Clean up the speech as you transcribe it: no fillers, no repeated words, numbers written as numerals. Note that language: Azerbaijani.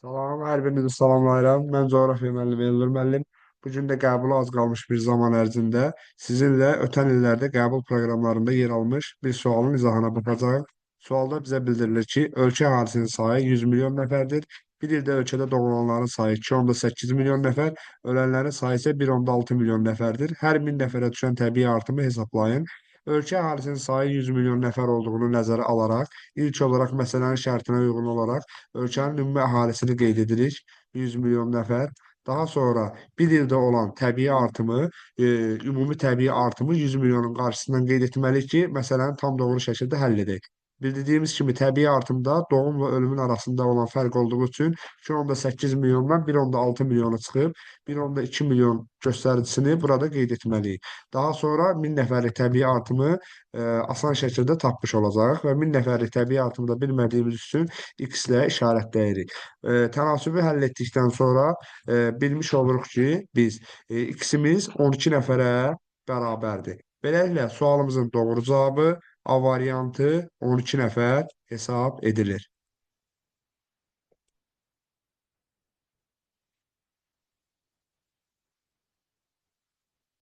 Salam, hər birinizi salamlayıram. Mən coğrafiya müəllimi Elnur müəllim. Bu gün də qəbula az qalmış bir zaman ərzində sizinlə ötən illərdə qəbul proqramlarında yer almış bir sualın izahına baxacağıq. Sualda bizə bildirilir ki, ölkə əhalisinin sayı 100 milyon nəfərdir. Bir ildə ölkədə doğulanların sayı 2,8 milyon nəfər, ölənlərin sayı isə 1,6 milyon nəfərdir. Hər 1000 nəfərə düşən təbii artımı hesablayın. Ölkə əhalisinin sayı 100 milyon nəfər olduğunu nəzərə alaraq, ilk olaraq məsələnin şərtinə uyğun olaraq ölkənin ümumi əhalisini qeyd edirik, 100 milyon nəfər. Daha sonra bir ildə olan təbii artımı, ümumi təbii artımı 100 milyonun qarşısından qeyd etməliyik ki, məsələni tam doğru şəkildə həll edək. Bildiyimiz kimi təbii artımda doğum və ölümün arasında olan fərq olduğu üçün 2,8 milyondan 1,6 milyona çıxıb, 1,2 milyon göstəricisini burada qeyd etməliyik. Daha sonra 1000 nəfərlik təbii artımı asan şəkildə tapmış olacağıq və 1000 nəfərlik təbii artımı da bilmədiyimiz üçün x-lə işarətləyirik. Tənasibi həll etdikdən sonra bilmiş oluruq ki, biz x-imiz 12 nəfərə bərabərdir. Beləliklə, sualımızın doğru cavabı A variantı 12 nəfər hesab edilir.